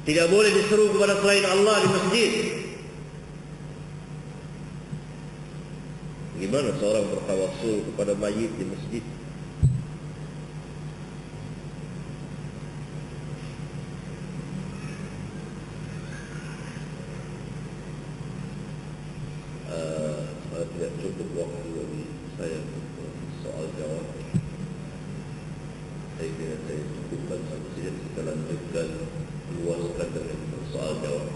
Tidak boleh diseru kepada selain Allah di masjid. Gimana seorang bertawassul kepada mayit di masjid? Tidak cukup waktu bagi saya untuk soal jawab. Saya kira saya cukupkan sampai sini, kita lanjutkan luaskan dengan soal jawab.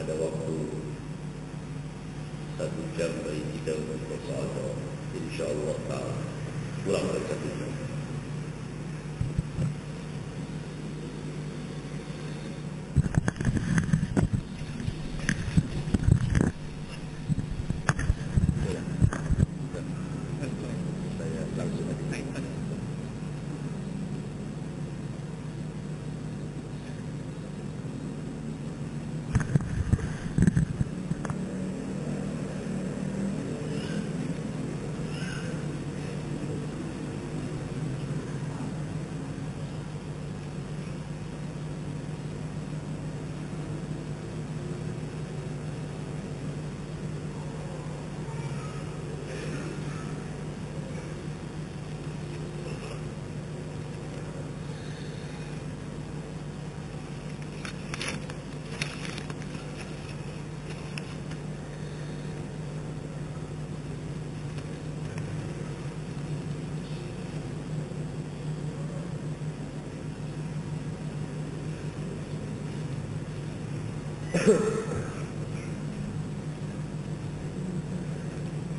Ada waktu 1 jam bagi kita untuk soal jawab. InsyaAllah ta'ala pulang dari 1 jam.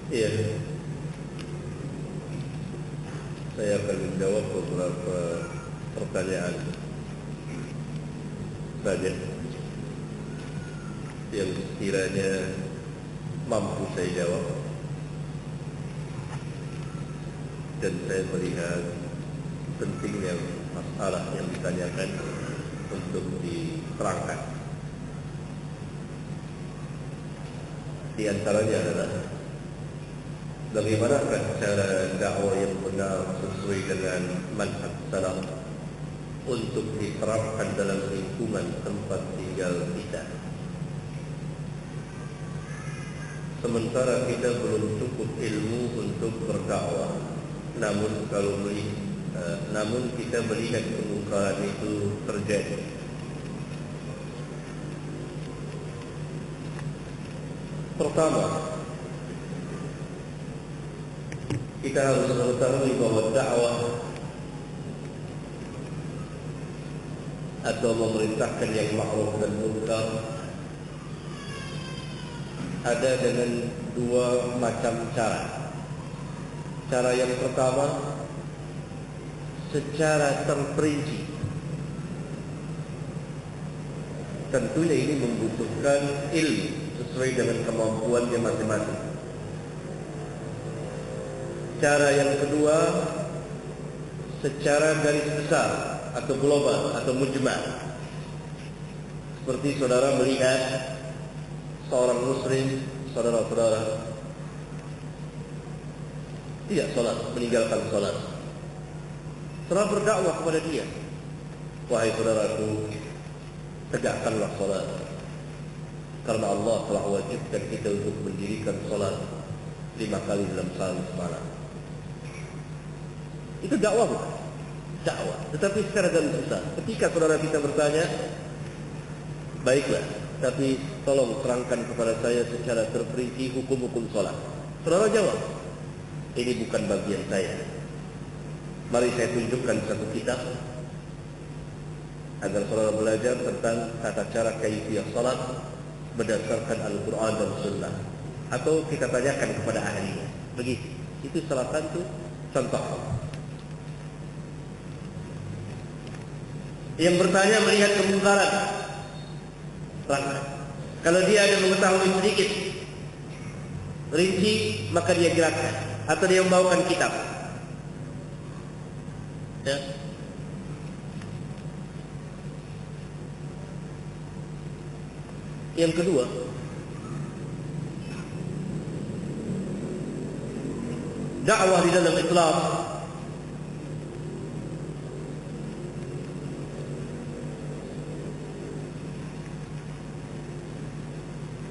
Iya, saya akan menjawab beberapa pertanyaan saja yang sekiranya mampu saya jawab, dan saya melihat pentingnya masalah yang ditanyakan untuk diterangkan. Di antaranya adalah bagaimanakah cara dakwah yang benar sesuai dengan manhaj salaf untuk diterapkan dalam lingkungan tempat tinggal kita. Sementara kita belum cukup ilmu untuk berdakwah, namun kita melihat kemungkaran itu terjadi. Pertama, kita harus mengetahui bahwa dakwah atau memerintahkan yang ma'ruf dan munkar ada dengan 2 macam cara. Cara yang pertama, secara terperinci. Tentunya ini membutuhkan ilmu sesuai dengan kemampuannya masing-masing. Cara yang kedua, secara garis besar atau global atau mujmal. Seperti saudara melihat seorang muslim, saudara-saudara tidak sholat, meninggalkan sholat. Saudara berdakwah kepada dia, wahai saudaraku, tegakkanlah sholat, karena Allah telah wajibkan kita untuk mendirikan sholat 5 kali dalam sehari semalam. Itu dakwah bukan? Dakwah. Tetapi secara garis besar, ketika saudara kita bertanya, baiklah, tapi tolong terangkan kepada saya secara terperinci hukum-hukum sholat. Saudara jawab, ini bukan bagian saya. Mari saya tunjukkan satu kitab agar saudara belajar tentang tata cara kaifiyah sholat berdasarkan Al-Quran dan Sunnah. Atau kita tanyakan kepada ahlinya. Begitu. Itu salah satu contoh. Yang bertanya melihat kemungkaran, terangkan. Kalau dia ada mengetahui sedikit rinci, maka dia gerakkan. Atau dia membawakan kitab. Ya. Yang kedua, dakwah di dalam Islam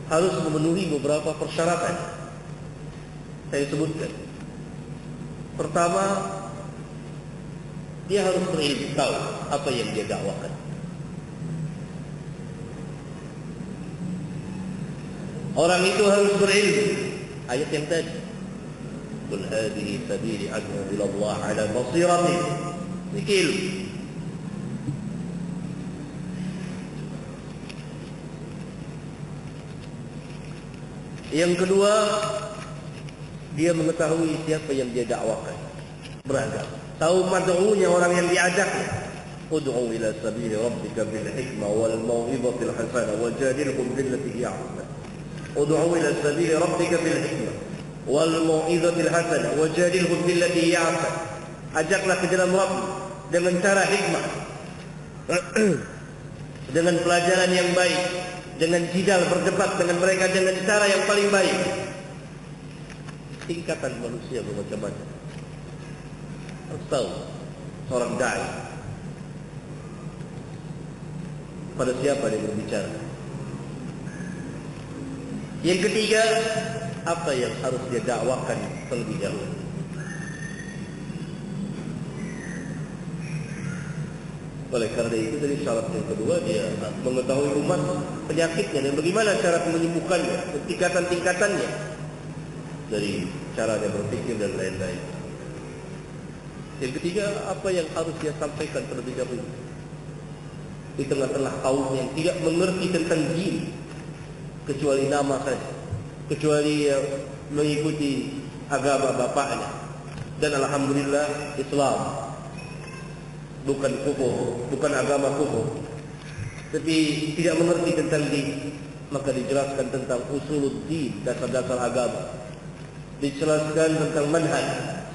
harus memenuhi beberapa persyaratan. Saya sebutkan. Pertama, dia harus berilmu, tahu apa yang dia dakwakan. Orang itu harus berilmu. Ayat yang tadi, qul hadhihi sabili ad'u ila Allah 'ala basiratin. Nikil. Yang kedua, dia mengetahui siapa yang dia dakwakan. Beragam. Tahu mad'unya orang yang diajaknya. Ud'u ila sabili rabbika bil hikmah wal mau'izatil hasanah wajadilhum billati hiya ahsan. Ud'u ila sabili rabbika bil hikmah wal mau'izatil hasanah wajadilhum billati hiya ahsan. Ajaklah ke jalan Rabb dengan cara hikmah. Dengan pelajaran yang baik, dengan jidal berdebat dengan mereka dengan cara yang paling baik. Tingkatan manusia bermacam-macam. Harus tahu seorang dai pada siapa dia berbicara. Yang ketiga, apa yang harus dia dakwakan terlebih dahulu. Oleh karena itu dari syarat yang kedua, dia mengetahui umat penyakitnya dan bagaimana cara menyembuhkannya, tingkatan-tingkatannya, dari cara dia berpikir dan lain-lain. Yang ketiga, apa yang harus dia sampaikan terlebih dahulu di tengah-tengah kaum yang tidak mengerti tentang jin kecuali nama saja, kecuali mengikuti agama bapaknya. Dan alhamdulillah Islam bukan kufur, bukan agama kufur, tapi tidak mengerti tentang din. Maka dijelaskan tentang usuluddin, dasar-dasar agama, dijelaskan tentang manhaj,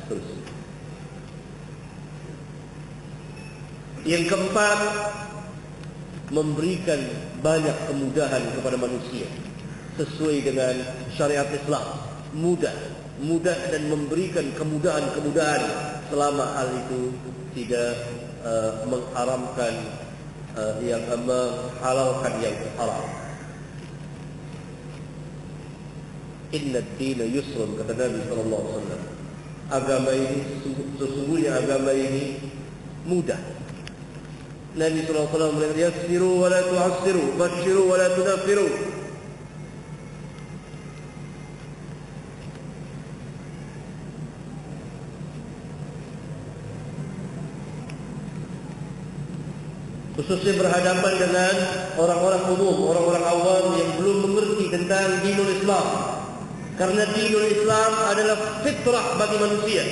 seterusnya. Yang keempat, memberikan banyak kemudahan kepada manusia sesuai dengan syariat Islam. Mudah dan memberikan kemudahan-kemudahan selama hal itu tidak mengharamkan yang menghalalkan yang haram. Inna ad-dina yusrun, kata Nabi sallallahu alaihi wasallam. Agama ini, sesungguhnya agama ini mudah. Nabi sallallahu alaihi wasallam berkata, yassiru wa la tu'assiru, basyiru wa la tunaffiru. Khususnya berhadapan dengan orang-orang umum, orang-orang awam yang belum mengerti tentang dinul Islam. Karena dinul Islam adalah fitrah bagi manusia.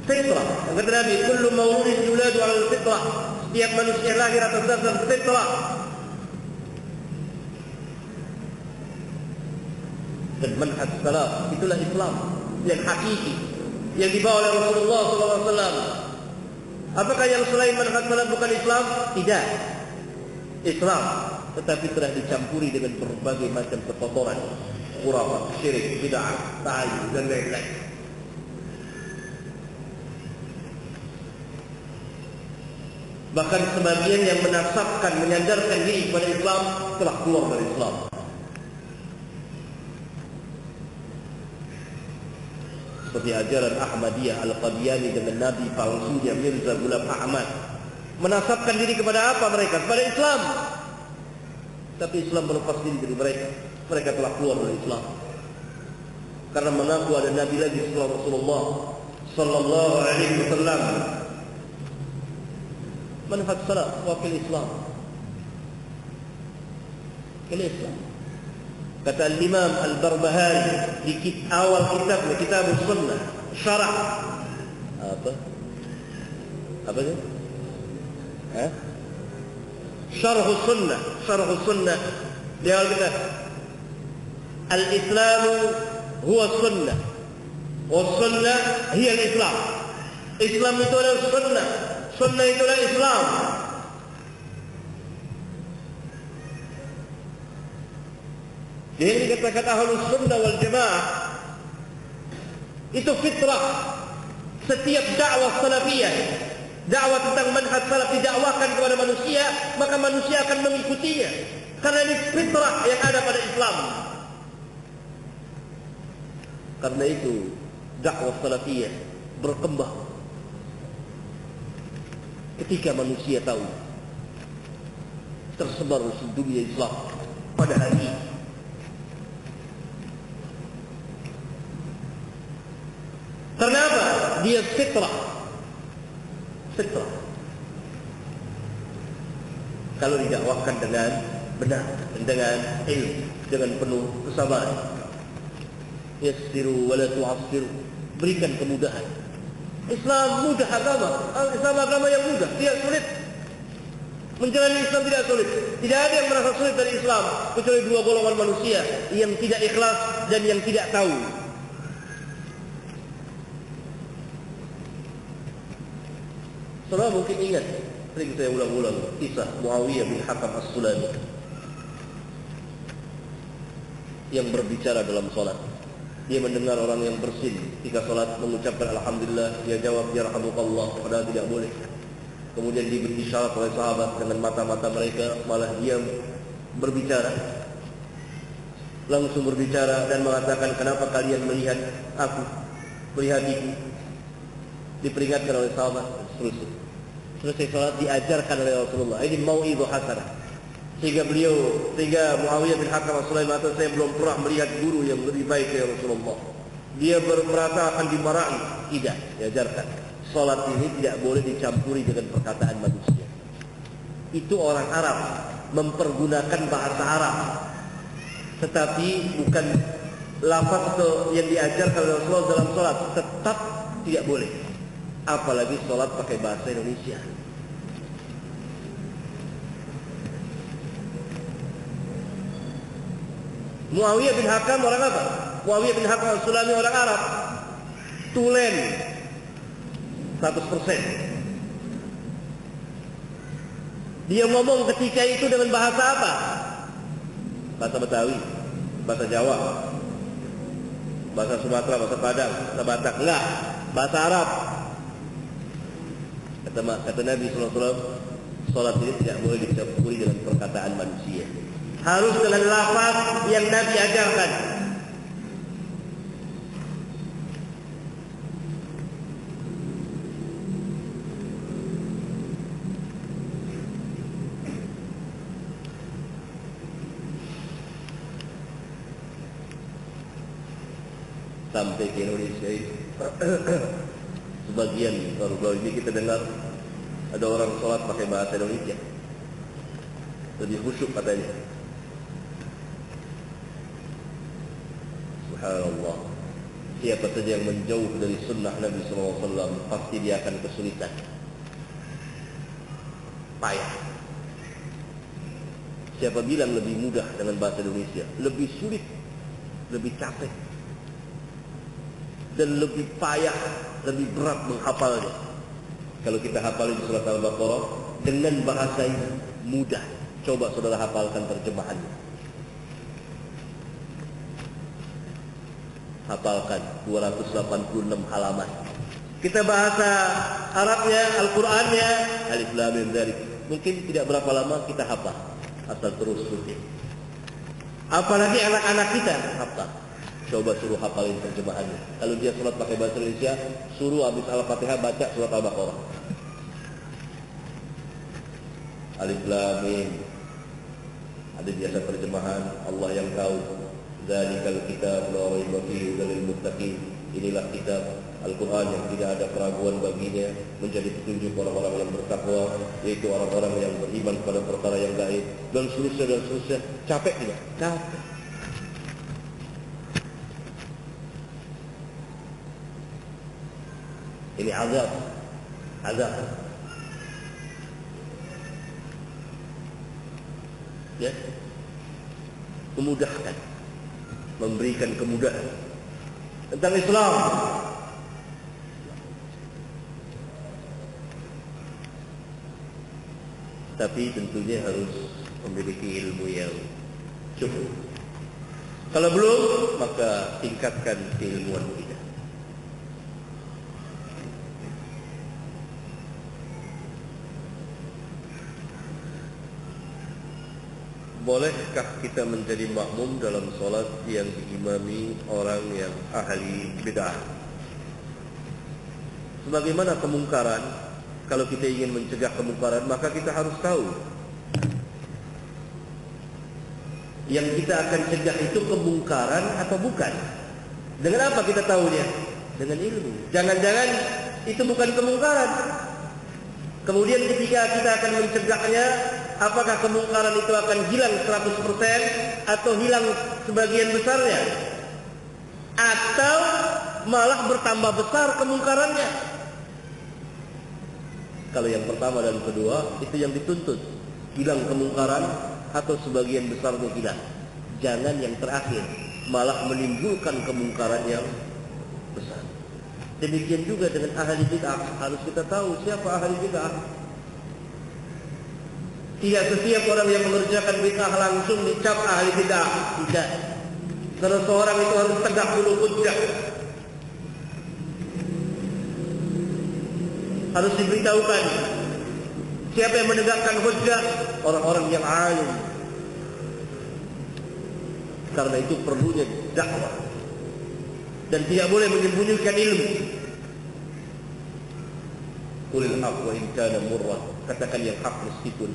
Fitrah. Yang kata Nabi, kullu mawludin yuladu 'ala al-fitrah. Setiap manusia lahir atas dasar fitrah. Dan manhaj salaf, itulah Islam yang hakiki, yang dibawa oleh Rasulullah SAW. Apakah yang selain manhaj salaf bukan Islam? Tidak. Islam, tetapi telah dicampuri dengan berbagai macam kekotoran, khurafat, syirik, bid'ah, ta'ayyul dan lain-lain. Bahkan sebagian yang menasabkan, menyandarkan diri kepada Islam telah keluar dari Islam. Seperti ajaran Ahmadiyah Al-Qadiani dengan Nabi palsunya Mirza Ghulam Ahmad. Menasabkan diri kepada apa mereka? Kepada Islam. Tapi Islam melepas diri dari mereka. Mereka telah keluar dari Islam. Karena mengaku ada Nabi lagi setelah Rasulullah sallallahu alaihi wasallam. Manhaj salaf wakil Islam. Wakil Islam. Kata Imam Al-Barbahari di awal kitabnya, Kitab Sunnah, syarah apa itu? Syarh Sunnah. Dia kata Al-Islam huwa sunnah, wa sunnah hiya al-Islam. Islam itu adalah sunnah, sunnah itu adalah Islam. Jadi kata-kata Ahlus Sunnah wal Jamaah itu fitrah. Setiap dakwah salafiyah, dakwah tentang manhaj salaf didakwakan kepada manusia, maka manusia akan mengikutinya. Karena ini fitrah yang ada pada Islam. Karena itu dakwah salafiyah berkembang ketika manusia tahu tersebar di dunia Islam pada hari ini. Karena apa? Dia fitrah. Fitrah. Kalau didakwahkan dengan benar, dengan ilmu, dengan penuh kesabaran. Yassiru wa la tu'assiru. Berikan kemudahan. Islam mudah agama. Islam agama yang mudah, tidak sulit. Menjalani Islam tidak sulit. Tidak ada yang merasa sulit dari Islam kecuali dua golongan manusia, yang tidak ikhlas dan yang tidak tahu. Saudara mungkin ingat, sering saya ulang-ulang kisah Muawiyah bin Hakam As-Sulami yang berbicara dalam solat. Dia mendengar orang yang bersin ketika solat mengucapkan Alhamdulillah, dia jawab Yarhamukallah, padahal tidak boleh. Kemudian diberi isyarat oleh sahabat dengan mata-mata mereka, malah dia berbicara, langsung berbicara dan mengatakan, kenapa kalian melihat aku, melihat ibu? Diperingatkan oleh sahabat, seterusnya. Selesai salat diajarkan oleh Rasulullah. Ini mau'idhah hasanah. Sehingga Muawiyah bin Hakam As-Sulami mengatakan, saya belum pernah melihat guru yang lebih baik dari Rasulullah. Dia merasa akan dimarahi. Tidak, diajarkan. Salat ini tidak boleh dicampuri dengan perkataan manusia. Itu orang Arab mempergunakan bahasa Arab, tetapi bukan lafaz yang diajarkan oleh Rasulullah dalam salat. Tetap tidak boleh. Apalagi sholat pakai bahasa Indonesia. Muawiyah bin Hakam orang apa? Muawiyah bin Hakam As-Sulami orang Arab. Tulen 100%. Dia ngomong ketika itu dengan bahasa apa? Bahasa Betawi, bahasa Jawa, bahasa Sumatera, bahasa Padang, bahasa Batak. Enggak, bahasa Arab. Kata Nabi SAW, sholat ini tidak boleh dicampuri dengan perkataan manusia. Harus dengan lafaz yang Nabi ajarkan. Sampai ke Indonesia itu sebagian baru-baru ini kita dengar ada orang sholat pakai bahasa Indonesia, lebih khusyuk katanya. Subhanallah. Siapa saja yang menjauh dari sunnah Nabi SAW pasti dia akan kesulitan, payah. Siapa bilang lebih mudah dengan bahasa Indonesia? Lebih sulit, lebih capek, dan lebih payah, lebih berat menghafalnya. Kalau kita hafal di surat Al-Baqarah dengan bahasa yang mudah, coba saudara hafalkan terjemahannya. Hafalkan 286 halaman. Kita bahasa Arabnya, Al-Qur'annya, Alif Lam Mim Dzalik. Mungkin tidak berapa lama kita hafal, asal terus rutin. Apalagi anak-anak kita hafal. Coba suruh hafalin terjemahannya. Kalau dia sholat pakai bahasa Indonesia, suruh habis Al-Fatihah baca surat Al-Baqarah. Alif Lam Mim. Ada biasa terjemahan Allah yang tahu. Dzalikal kitab la raiba fihi hudal lil muttaqin. Inilah kitab Al-Quran yang tidak ada keraguan baginya, menjadi petunjuk orang-orang yang bertakwa, yaitu orang-orang yang beriman pada perkara yang gaib, dan seterusnya dan seterusnya. Capek tidak? Capek. Ini azab. Ya, memudahkan, memberikan kemudahan tentang Islam. Tapi tentunya harus memiliki ilmu yang cukup. Kalau belum, maka tingkatkan keilmuan kita. bolehkah kita menjadi makmum dalam solat yang diimami orang yang ahli bid'ah? Sebagaimana kemungkaran, kalau kita ingin mencegah kemungkaran, maka kita harus tahu yang kita akan cegah itu kemungkaran atau bukan. Dengan apa kita tahunya? Dengan ilmu. Jangan-jangan itu bukan kemungkaran. Kemudian ketika kita akan mencegahnya, apakah kemungkaran itu akan hilang 100% atau hilang sebagian besarnya? Atau malah bertambah besar kemungkarannya? Kalau yang pertama dan kedua, itu yang dituntut. Hilang kemungkaran atau sebagian besarnya hilang. Jangan yang terakhir, malah menimbulkan kemungkaran yang besar. Demikian juga dengan ahli bid'ah, harus kita tahu siapa ahli bid'ah. Tidak setiap orang yang mengerjakan bid'ah langsung dicap ahli bid'ah, tidak. Karena seorang itu harus tegak dulu hujjah, harus diberitahukan siapa yang menegakkan hujjah, orang-orang yang alim. Karena itu perlunya dakwah dan tidak boleh menyembunyikan ilmu. Qulil haq wa in kana murra, katakan yang hak meskipun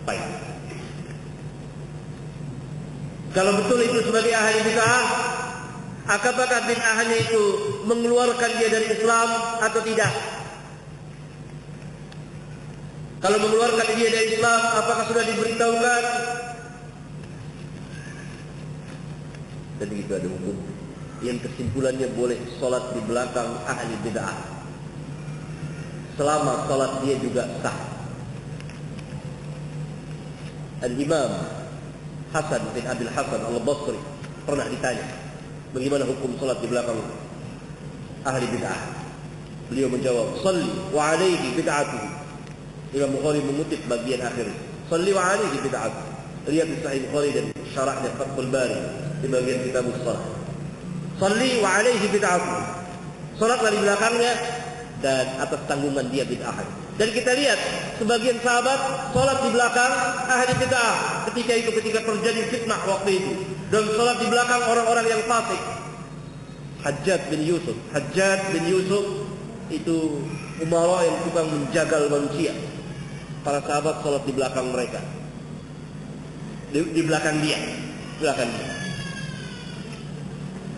pahit. Kalau betul itu sebagai ahli bid'ah, apakah bid'ahnya itu mengeluarkan dia dari Islam atau tidak? Kalau mengeluarkan dia dari Islam, apakah sudah diberitahukan? Dan itu ada hukum yang kesimpulannya boleh solat di belakang ahli bid'ah selama solat dia juga sah. Al-Imam Hasan bin Abil Hasan Al-Basri pernah ditanya, bagaimana hukum solat di belakang ahli bid'ah? Beliau menjawab, "Shalli wa alaihi bid'atuhu." Imam Bukhari mengutip bagian akhir, "Shalli wa alaihi bid'atuhu." Lihat di Sahih Bukhari dan syarahnya Fathul Bari di bagian kitab Shalah. Shalli wa alaihi bid'atuhu. Salatlah di belakangnya dan atas tanggungan dia bid'ah. Dan kita lihat sebagian sahabat salat di belakang ahli bid'ah ketika terjadi fitnah waktu itu, dan salat di belakang orang-orang yang fasik. Hajjaj bin Yusuf itu umara yang tukang menjagal manusia. Para sahabat salat di belakang mereka, di belakang dia.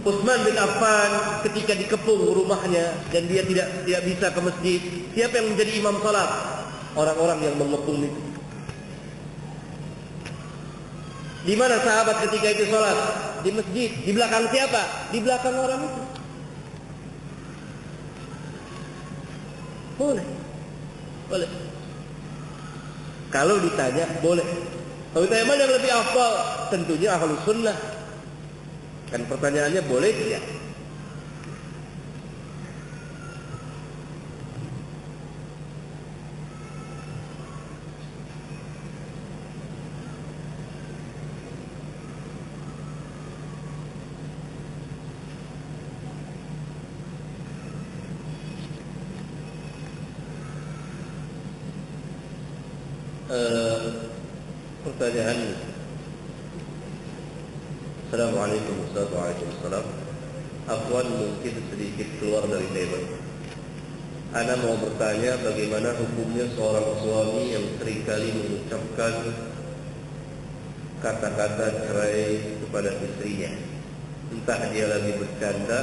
Utsman bin Affan ketika dikepung rumahnya dan dia tidak bisa ke masjid, siapa yang menjadi imam salat? Orang-orang yang mengepung itu. Di mana sahabat ketika itu salat? Di masjid. Di belakang siapa? Di belakang orang itu. Boleh. Kalau ditanya boleh. Kalau ditanya mana yang lebih afdal? Tentunya Ahlus Sunnah. Kan pertanyaannya boleh tidak? Pertanyaan. Assalamualaikum warahmatullahi wabarakatuh. Afwan, mungkin sedikit keluar dari tema. Ana mau bertanya bagaimana hukumnya seorang suami yang seringkali mengucapkan kata-kata cerai kepada istrinya, entah dia lagi bercanda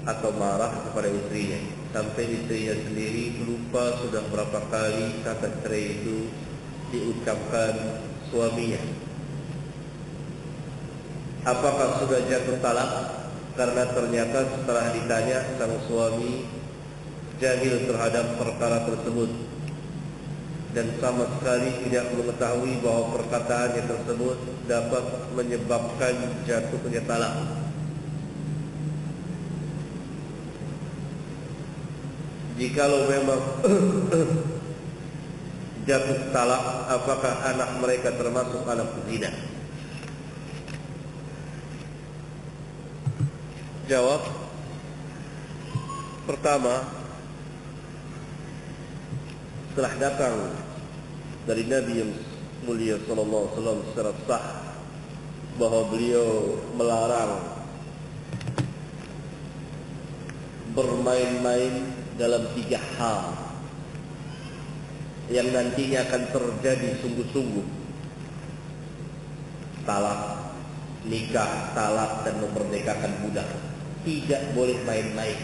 atau marah kepada istrinya, sampai istrinya sendiri lupa sudah berapa kali kata cerai itu diucapkan suaminya. Apakah sudah jatuh talak? Karena ternyata setelah ditanya, sang suami jahil terhadap perkara tersebut dan sama sekali tidak mengetahui bahwa perkataannya tersebut dapat menyebabkan jatuhnya talak. Jikalau memang jatuh talak, apakah anak mereka termasuk anak zina? Jawab. Pertama, setelah datang dari Nabi yang mulia sallallahu alaihi wasallam secara sah bahwa beliau melarang bermain-main dalam 3 hal yang nantinya akan terjadi sungguh-sungguh: talak, nikah, talak, dan memerdekakan budak. Tidak boleh main-main.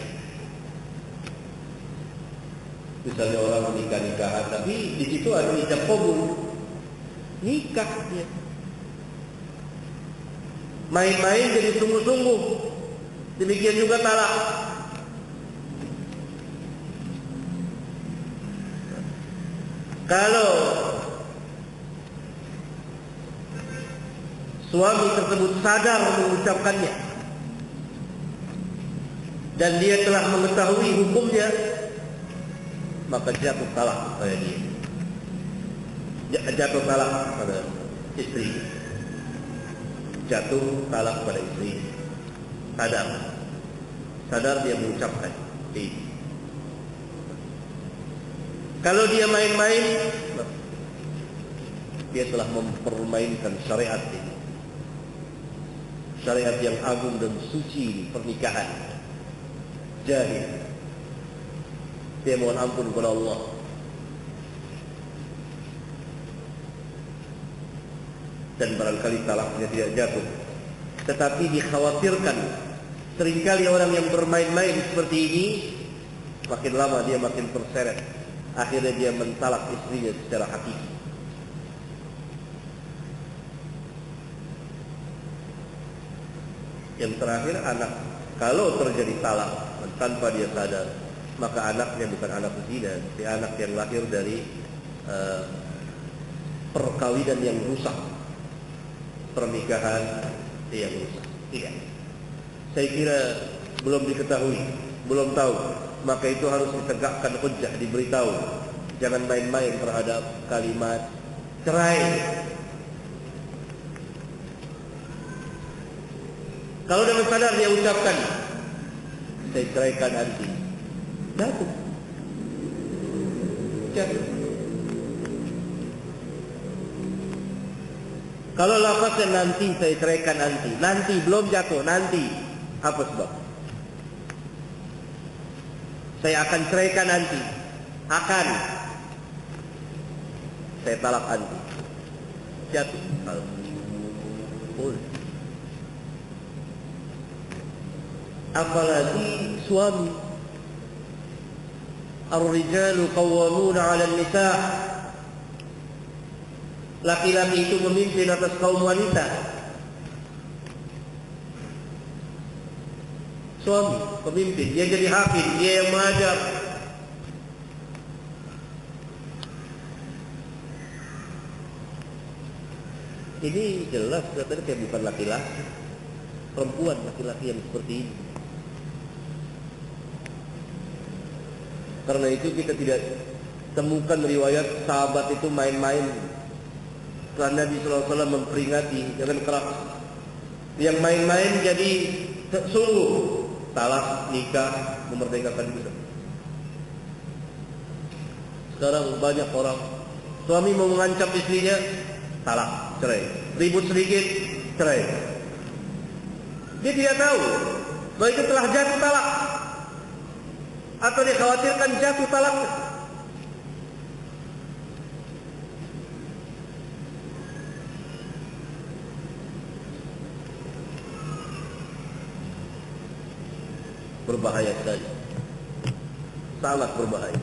Misalnya orang menikah-nikahan, tapi di situ ada ijab qabul, nikah dia. Main-main jadi sungguh-sungguh. Demikian juga talak. Kalau suami tersebut sadar mengucapkannya dan dia telah mengetahui hukumnya, maka jatuh talak pada dia. Jatuh talak pada istri. Jatuh talak pada istri. Sadar dia mengucapkan. Kalau dia main-main, dia telah mempermainkan syariat ini. Syariat yang agung dan suci, pernikahan. Jahil. Dia mohon ampun kepada Allah. Dan barangkali talaknya tidak jatuh, tetapi dikhawatirkan seringkali orang yang bermain-main seperti ini, makin lama dia makin terseret. Akhirnya dia mentalak istrinya secara hakiki. Yang terakhir, anak. Kalau terjadi talak tanpa dia sadar, maka anaknya bukan anak zina, tapi anak yang lahir dari perkawinan yang rusak, pernikahan yang rusak. Iya. Saya kira belum diketahui, belum tahu, maka itu harus ditegakkan hujjah, diberitahu. Jangan main-main terhadap kalimat cerai. Kalau dengan sadar dia ucapkan, saya ceraikan anti, jatuh. Kalau lafaznya nanti saya ceraikan anti, nanti belum jatuh, nanti apa sebab? Saya akan ceraikan anti, akan saya talak anti, jatuh. Apalagi suami. Ar-rijalu qawwamuna 'ala an-nisa'. Laki-laki itu memimpin atas kaum wanita. Suami pemimpin, dia jadi hakim, dia yang mengajar. Ini jelas katanya kayak bukan laki-laki, perempuan, laki-laki yang seperti ini. Karena itu kita tidak temukan riwayat sahabat itu main-main. Karena Nabi SAW memperingati jangan keras. Yang main-main jadi sungguh, talak, nikah, memerdekakan budak. Sekarang banyak orang, suami mau mengancam istrinya, talak, cerai. Ribut sedikit, cerai. Dia tidak tahu bahwa itu telah jatuh talak, atau dia khawatirkan jatuh talak. Berbahaya sekali, sangat berbahaya.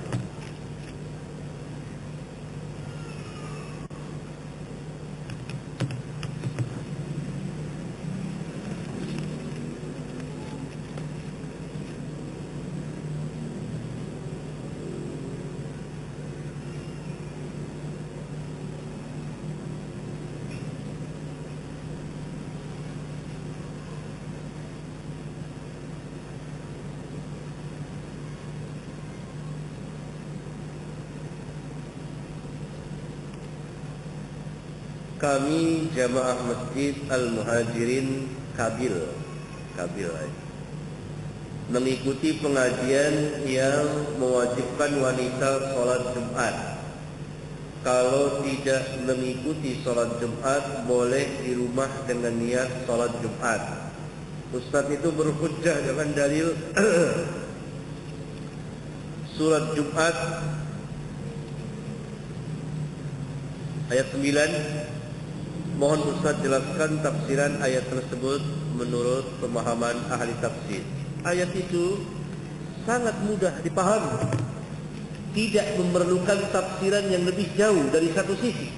Kami jamaah Masjid Al-Muhajirin Kabil mengikuti pengajian yang mewajibkan wanita sholat Jumat. kalau tidak mengikuti sholat Jumat boleh di rumah dengan niat sholat Jumat. Ustaz itu berhujjah dengan dalil surat Jumat ayat 9. Mohon Ustaz jelaskan tafsiran ayat tersebut menurut pemahaman ahli tafsir. Ayat itu sangat mudah dipahami, tidak memerlukan tafsiran yang lebih jauh dari satu sisi,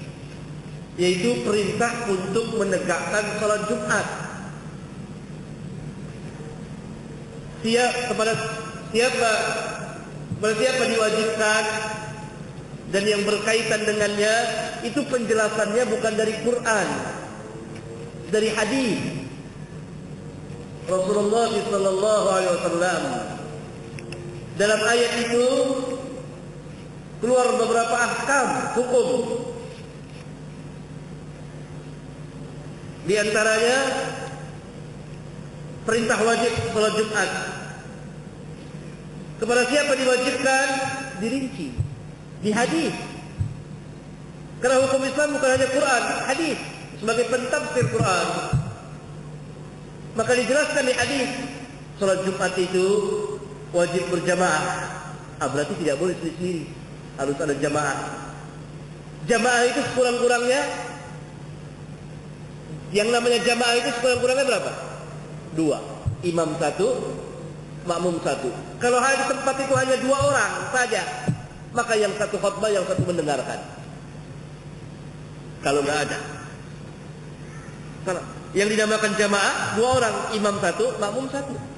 yaitu perintah untuk menegakkan sholat Jumat. Kepada siapa diwajibkan dan yang berkaitan dengannya, itu penjelasannya bukan dari Quran, dari hadis Rasulullah SAW. Dalam ayat itu keluar beberapa ahkam hukum. Di antaranya perintah wajib salat Jumat. Kepada siapa diwajibkan? Dirinci di hadis. Karena hukum Islam bukan hanya Quran, hadis sebagai pentafsir Quran. Maka dijelaskan di hadis salat Jumat itu wajib berjamaah. Berarti tidak boleh sendiri-sendiri, harus ada jamaah. Jamaah itu sekurang-kurangnya, yang namanya jamaah itu sekurang-kurangnya berapa? 2, imam 1, makmum 1. Kalau di tempat itu hanya 2 orang saja, maka yang satu khutbah, yang satu mendengarkan. Kalau nggak ada, karena yang dinamakan jamaah 2 orang, imam 1, makmum 1.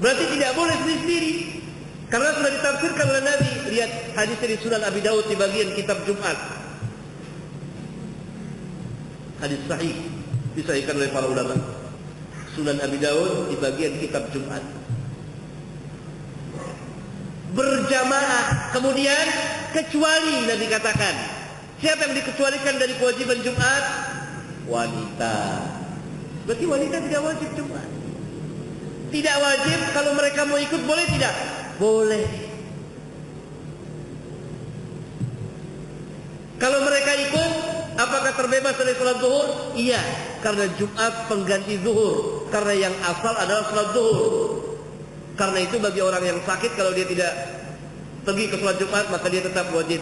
Berarti tidak boleh sendiri-sendiri, karena sudah ditafsirkan oleh Nabi. Lihat hadis dari Sunan Abi Daud di bagian kitab Jumat. Hadis sahih, disahihkan oleh para ulama. Sunan Abi Daud di bagian kitab Jumat. Berjamaah, kemudian kecuali Nabi katakan, siapa yang dikecualikan dari kewajiban Jumat? Wanita. Berarti wanita tidak wajib Jumat. Tidak wajib. Kalau mereka mau ikut boleh tidak? Boleh. Kalau mereka ikut, apakah terbebas dari sholat zuhur? Iya, karena Jumat pengganti zuhur. Karena yang asal adalah sholat zuhur. Karena itu bagi orang yang sakit, kalau dia tidak pergi ke sholat Jumat, maka dia tetap wajib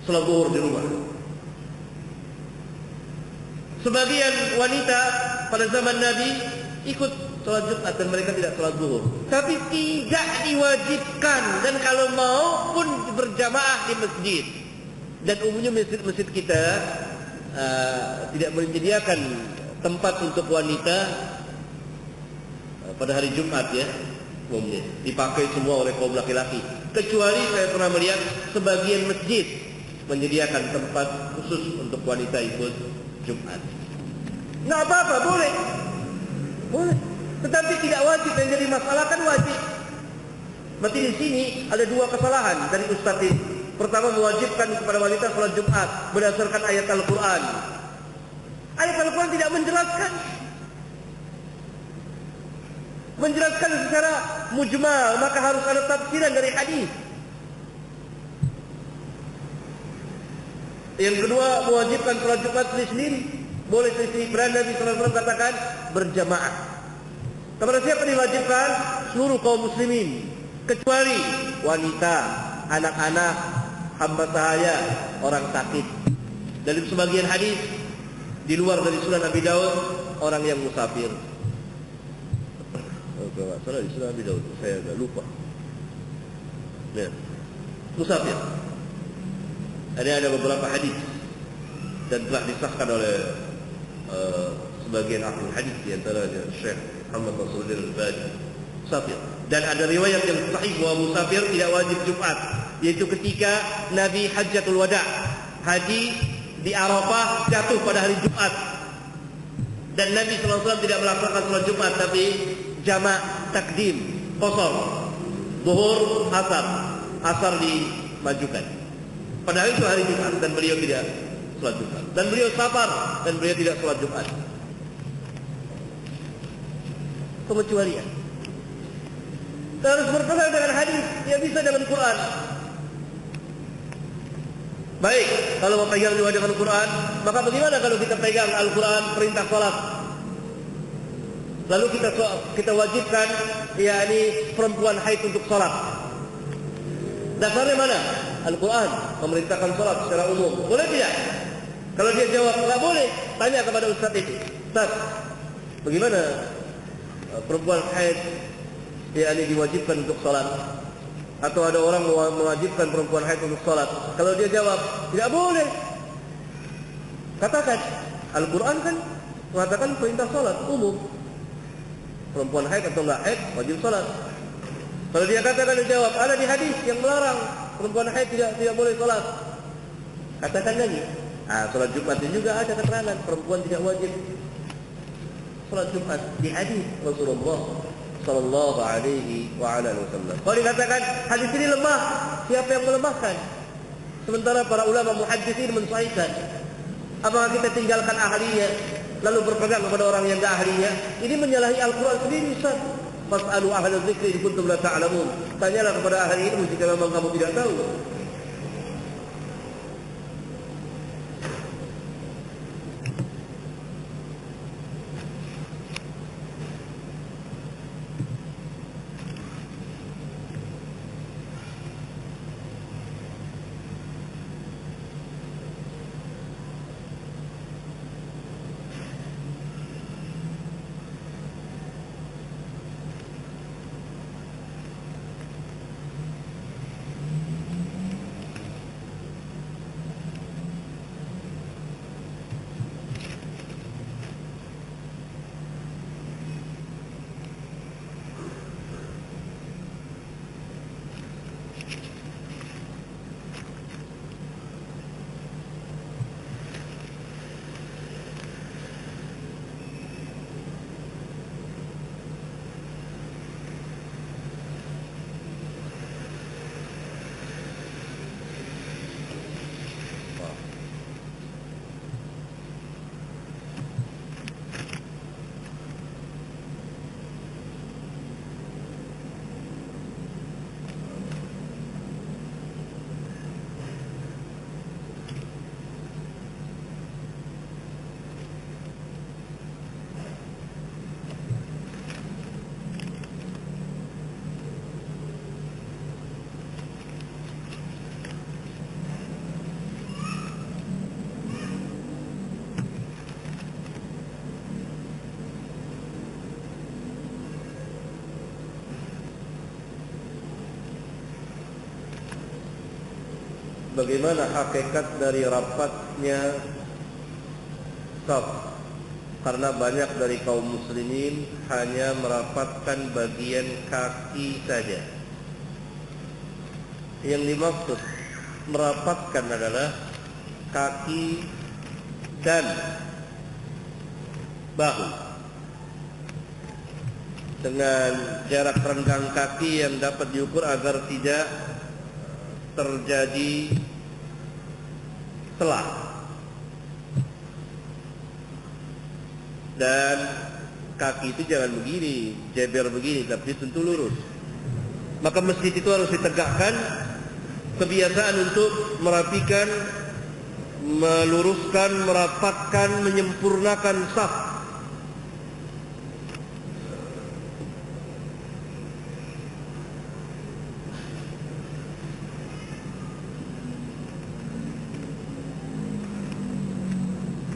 sholat zuhur di rumah. Sebagian wanita pada zaman Nabi ikut sholat Jumat dan mereka tidak sholat zuhur, tapi tidak diwajibkan. Dan kalau mau pun berjamaah di masjid. Dan umumnya masjid-masjid kita tidak menyediakan tempat untuk wanita pada hari Jumat, ya. Umumnya dipakai semua oleh kaum laki-laki. Kecuali saya pernah melihat sebagian masjid menyediakan tempat khusus untuk wanita ikut Jumat. Nggak apa-apa, boleh. Boleh. Tetapi tidak wajib. Yang jadi masalah kan wajib. Berarti di sini ada 2 kesalahan dari Ustaz ini. Pertama, mewajibkan kepada wanita sholat Jumat berdasarkan ayat Al-Quran. Ayat Al-Quran tidak menjelaskan. Menjelaskan secara mujmal, maka harus ada tafsiran dari hadis. Yang kedua, mewajibkan sholat Jumat sendiri. Boleh sendiri. Beranda Nabi SAW katakan berjamaah. Kepada siapa diwajibkan? Seluruh kaum muslimin, kecuali wanita, anak-anak, hamba sahaya, orang sakit. Dalam sebagian hadis di luar dari Sunan Abi Daud, orang yang musafir. Kalau salah di Sunan Abi Daud, saya agak lupa. Ya. Musafir. Ada beberapa hadis dan telah disahkan oleh sebagian ahli hadis, di antaranya Syekh Muhammad Nasruddin Al-Albani. Musafir. Dan ada riwayat yang sahih bahwa musafir tidak wajib Jumat, yaitu ketika Nabi Hajjatul Wada, haji di Arafah, jatuh pada hari Jumat. Dan Nabi SAW tidak melaksanakan sholat Jumat, tapi jamak takdim, qasar, zuhur, asar dimajukan. Padahal itu hari Jumat dan beliau tidak sholat Jumat. Dan beliau safar dan beliau tidak sholat Jumat. Pengecualian. Kita harus berpegang dengan hadis, tidak bisa dengan Quran. Baik, kalau mau pegang juga dengan Quran, maka bagaimana kalau kita pegang Al-Quran perintah salat? Lalu kita wajibkan yakni perempuan haid untuk salat. Dasarnya mana? Al-Quran memerintahkan salat secara umum. Boleh tidak? Kalau dia jawab enggak boleh, tanya kepada ustaz itu. Ustaz, bagaimana perempuan haid yakni diwajibkan untuk salat? Atau ada orang mewajibkan perempuan haid untuk salat? Kalau dia jawab tidak boleh, katakan Al-Quran kan mengatakan perintah salat umum. Perempuan haid atau enggak haid wajib salat. Kalau dia katakan, dia jawab ada di hadis yang melarang perempuan haid tidak boleh salat, katakan lagi, salat Jumat juga ada keterangan perempuan tidak wajib salat Jumat di hadis Rasulullah sallallahu alaihi wa ala wasallam. Kalau dikatakan hadis ini lemah, siapa yang melemahkan? Sementara para ulama muhaddisin mensahihkan. Apakah kita tinggalkan ahlinya lalu berpegang kepada orang yang enggak ahlinya? Ini menyalahi Al-Quran sendiri, Ustaz. Fas'alu ahla dzikri in kuntum la ta'lamun. Tanyalah kepada ahli ilmu jika memang kamu tidak tahu. Bagaimana hakikat dari rapatnya saf? Karena banyak dari kaum muslimin hanya merapatkan bagian kaki saja. Yang dimaksud merapatkan adalah kaki dan bahu dengan jarak renggang kaki yang dapat diukur agar tidak terjadi celah, dan kaki itu jangan begini, jeber begini, tapi tentu lurus. Maka masjid itu harus ditegakkan kebiasaan untuk merapikan, meluruskan, merapatkan, menyempurnakan saf.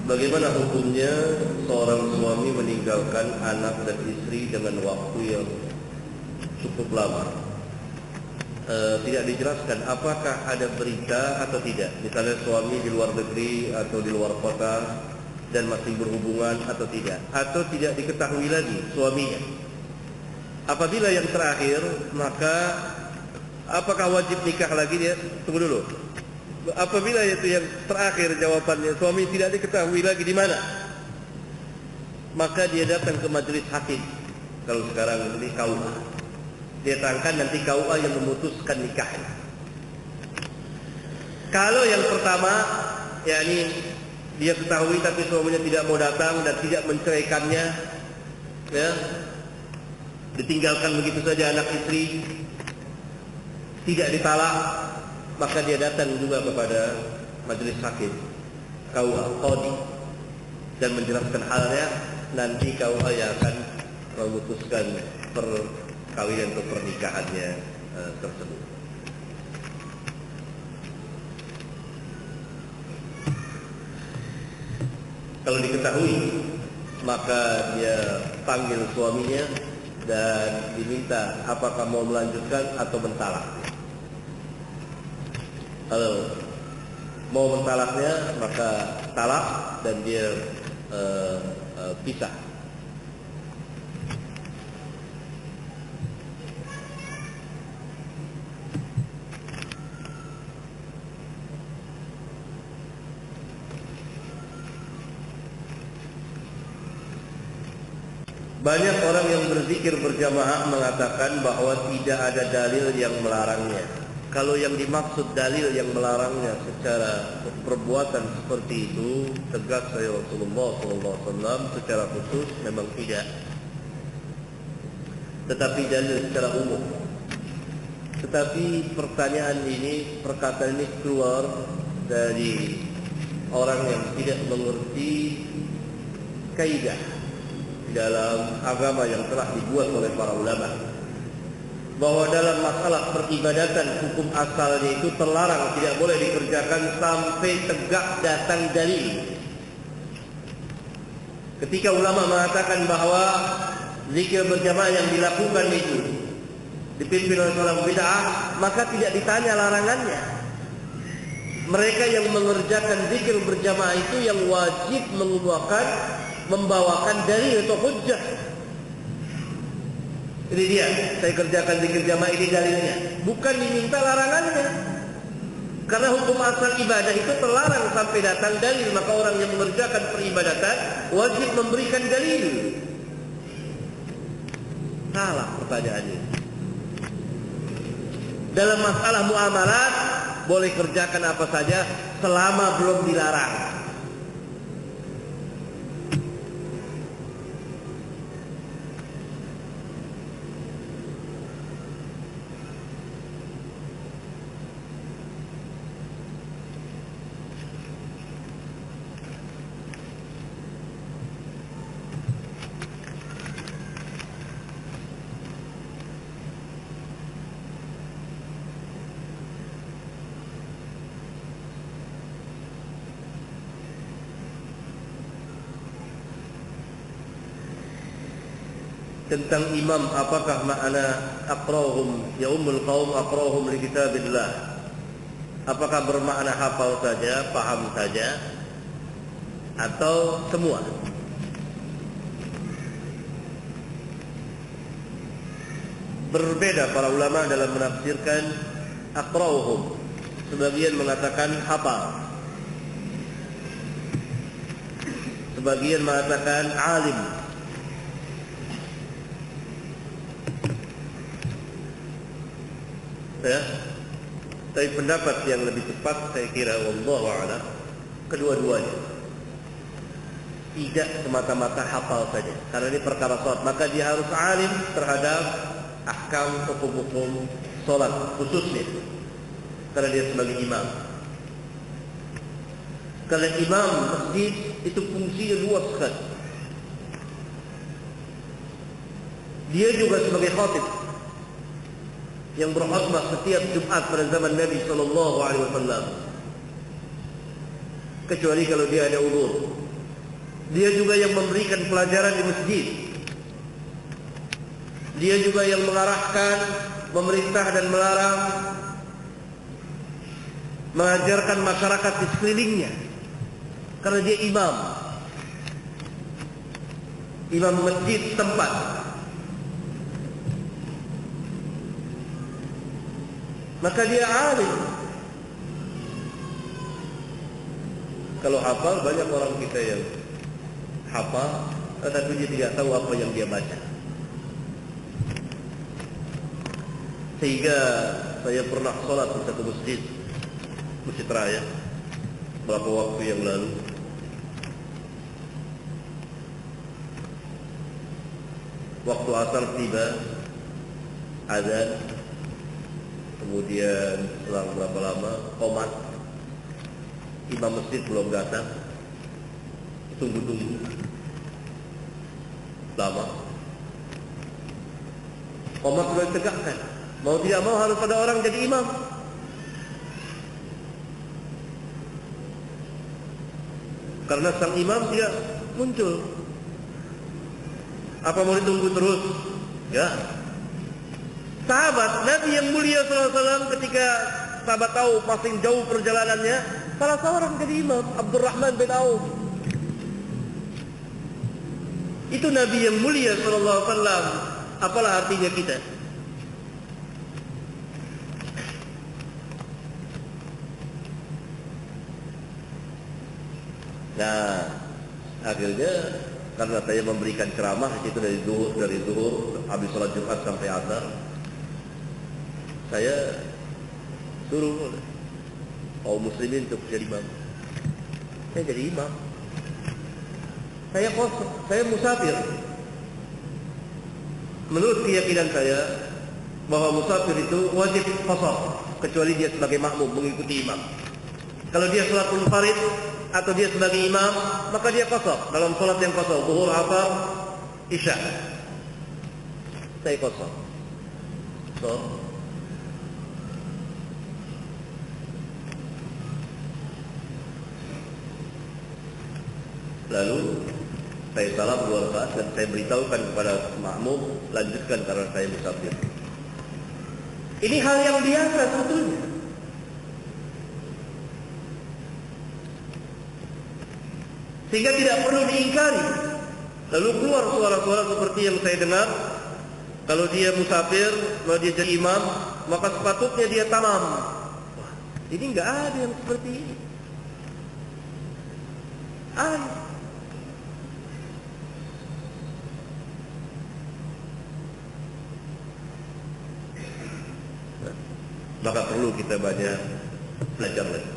Bagaimana hukumnya seorang suami meninggalkan anak dan istri dengan waktu yang cukup lama? Tidak dijelaskan apakah ada berita atau tidak. Misalnya suami di luar negeri atau di luar kota dan masih berhubungan atau tidak. Atau tidak diketahui lagi suaminya. Apabila yang terakhir, maka apakah wajib nikah lagi dia? Tunggu dulu. Apabila itu yang terakhir jawabannya, suami tidak diketahui lagi di mana, maka dia datang ke majelis hakim. Kalau sekarang ini KUA, dia datangkan nanti KUA yang memutuskan nikahnya. Kalau yang pertama, yakni dia ketahui tapi suaminya tidak mau datang dan tidak menceraikannya, ya, ditinggalkan begitu saja anak istri, tidak ditalak, maka dia datang juga kepada majelis hakim KUA Qadi dan menjelaskan halnya. Nanti KUA yang akan memutuskan perkawinan atau pernikahannya tersebut. Kalau diketahui, maka dia panggil suaminya dan diminta apakah mau melanjutkan atau mentalak. Kalau mau mentalaknya, maka talak dan dia pisah. Banyak orang yang berzikir berjamaah mengatakan bahwa tidak ada dalil yang melarangnya. Kalau yang dimaksud dalil yang melarangnya secara perbuatan seperti itu, tegas saya Rasulullah SAW secara khusus memang tidak. Tetapi dalil secara umum. Tetapi pertanyaan ini, perkataan ini keluar dari orang yang tidak mengerti kaidah dalam agama yang telah dibuat oleh para ulama, bahwa dalam masalah peribadatan hukum asalnya itu terlarang, tidak boleh dikerjakan sampai tegak datang dalil. Ketika ulama mengatakan bahwa zikir berjamaah yang dilakukan itu dipimpin oleh seorang bid'ah, maka tidak ditanya larangannya. Mereka yang mengerjakan zikir berjamaah itu yang wajib membawakan dalil atau hujjah. Ini dia, saya kerjakan zikir jamaah, ini dalilnya. Bukan diminta larangannya. Karena hukum asal ibadah itu terlarang sampai datang dalil. Maka orang yang mengerjakan peribadatan wajib memberikan dalil. Salah pertanyaannya. Dalam masalah muamalat, boleh kerjakan apa saja selama belum dilarang. Tentang imam, apakah makna aqrahum ya ummul qaum aqrahum li kitabillah? Apakah bermakna hafal saja, paham saja, atau semua? Berbeda para ulama dalam menafsirkan aqrahum. Sebagian mengatakan hafal, sebagian mengatakan alim. Ya, tapi pendapat yang lebih tepat saya kira wallahu a'lam, kedua-duanya. Tidak semata-mata hafal saja, karena ini perkara salat, maka dia harus alim terhadap ahkam hukum-hukum salat khususnya, karena dia sebagai imam. Karena imam masjid itu fungsinya luas sekali. Dia juga sebagai khatib yang berkhutbah setiap Jumat pada zaman Nabi SAW. Kecuali kalau dia ada uzur. Dia juga yang memberikan pelajaran di masjid. Dia juga yang mengarahkan, memerintah dan melarang, mengajarkan masyarakat di sekelilingnya. Karena dia imam. Imam masjid tempat. Maka dia alim. Kalau hafal, banyak orang kita yang hafal tetapi dia tidak tahu apa yang dia baca. Sehingga saya pernah sholat di satu masjid raya beberapa waktu yang lalu. waktu asar tiba, azan, kemudian selang berapa lama, qomat, imam masjid belum datang, tunggu-tunggu lama, qomat sudah ditegakkan, mau tidak mau harus ada orang jadi imam. Karena sang imam tidak muncul. Apa mau ditunggu terus? Ya. Sahabat Nabi yang mulia SAW ketika sahabat tahu masih jauh perjalanannya, salah seorang jadi imam, Abdurrahman bin Auf. Itu Nabi yang mulia SAW. Apalah artinya kita? Nah, akhirnya karena saya memberikan ceramah itu dari zuhur habis sholat Jumat sampai asar, saya suruh kaum muslimin untuk jadi imam. Saya jadi imam. Saya musafir. Menurut keyakinan saya bahwa musafir itu wajib qashar kecuali dia sebagai makmum mengikuti imam. Kalau dia sholat munfarid atau dia sebagai imam, maka dia qashar dalam sholat yang qashar, zuhur, asar, isya. Saya qashar. Lalu saya salam 2 rakaat dan saya beritahukan kepada makmum, lanjutkan karena saya musafir. Ini hal yang biasa sebetulnya. Sehingga tidak perlu diingkari. Lalu keluar suara-suara seperti yang saya dengar, kalau dia musafir, kalau dia jadi imam, maka sepatutnya dia tamam. Wah, ini enggak ada yang seperti ini. Maka perlu kita banyak belajar lagi.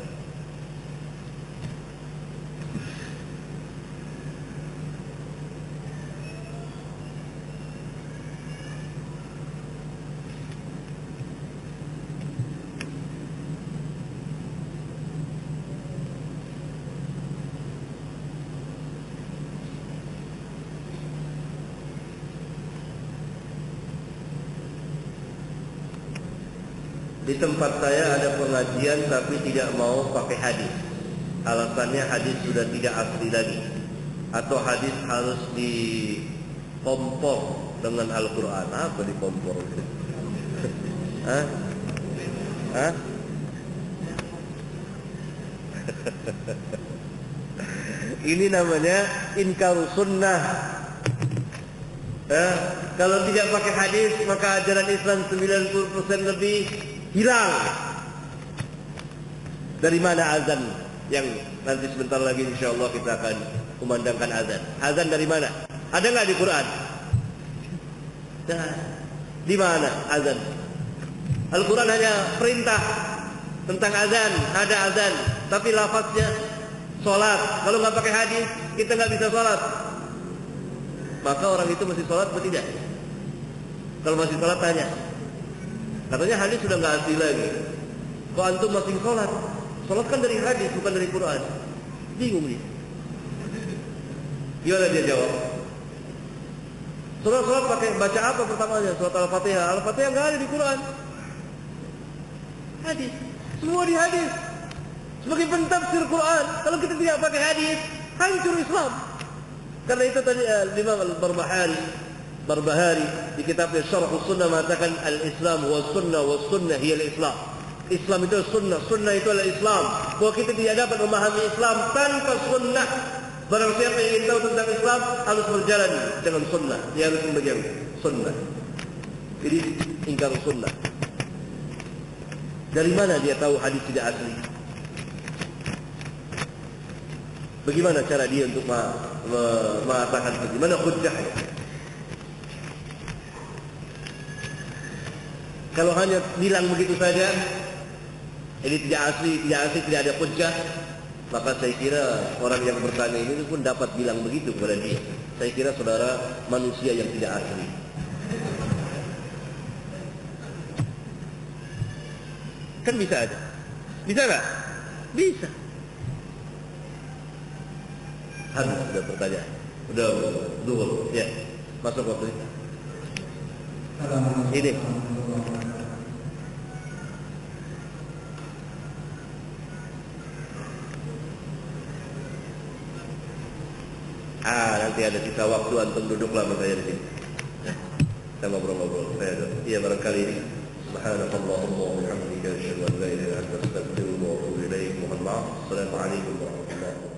Di tempat saya ada pengajian tapi tidak mau pakai hadis. Alasannya hadis sudah tidak asli lagi. Atau hadis harus dikompor dengan Al-Quran. Apa dikompor? Hah? Ini namanya inkar sunnah. Kalau tidak pakai hadis, maka ajaran Islam 90% lebih hilang. Dari mana azan yang nanti sebentar lagi insyaallah kita akan kumandangkan azan? Azan dari mana? Ada nggak di Quran? Nah, di mana azan? Al-Quran hanya perintah tentang azan, ada azan, tapi lafaznya sholat. Kalau nggak pakai hadis, kita nggak bisa sholat. Maka orang itu mesti sholat atau tidak? Kalau masih sholat tanya. Katanya hadis sudah nggak asli lagi. Kok antum masih sholat? Sholat kan dari hadis, bukan dari Quran. Bingung dia. Gimana dia jawab? Sholat pakai baca apa pertamanya? Surat Al-Fatihah. Al-Fatihah nggak ada di Quran. Hadis. Semua di hadis. Sebagai pentafsir Quran. Kalau kita tidak pakai hadis, hancur Islam. Karena itu tadi Imam Al-Barbahari di kitabnya Syarh Sunnah mengatakan al-Islam wa sunnah hiya al-Islam. Islam itu sunnah, sunnah itu adalah Islam. Bahwa kita tidak dapat memahami Islam tanpa sunnah. Barang siapa yang ingin tahu tentang Islam harus berjalan dengan sunnah. Dia harus memegang sunnah. Jadi ingkar sunnah. Dari mana dia tahu hadis tidak asli? Bagaimana cara dia untuk mengatakan bagaimana hujjahnya? Kalau hanya bilang begitu saja, ini tidak asli, tidak ada hujjah, Maka saya kira orang yang bertanya ini pun dapat bilang begitu kepada dia. Saya kira saudara manusia yang tidak asli. Kan bisa aja. Bisa nggak? Bisa. Habis sudah pertanyaan. Udah dulu. Ya. Masuk waktu ini. Ini. Nanti ada sisa waktu antum duduklah sama saya di sini. Kita ngobrol-ngobrol. Iya barangkali ini. Subhanakallahumma wa bihamdika asyhadu an la ilaha illa anta astaghfiruka wa atubu ilaik. Mohon maaf. Assalamualaikum warahmatullahi wabarakatuh.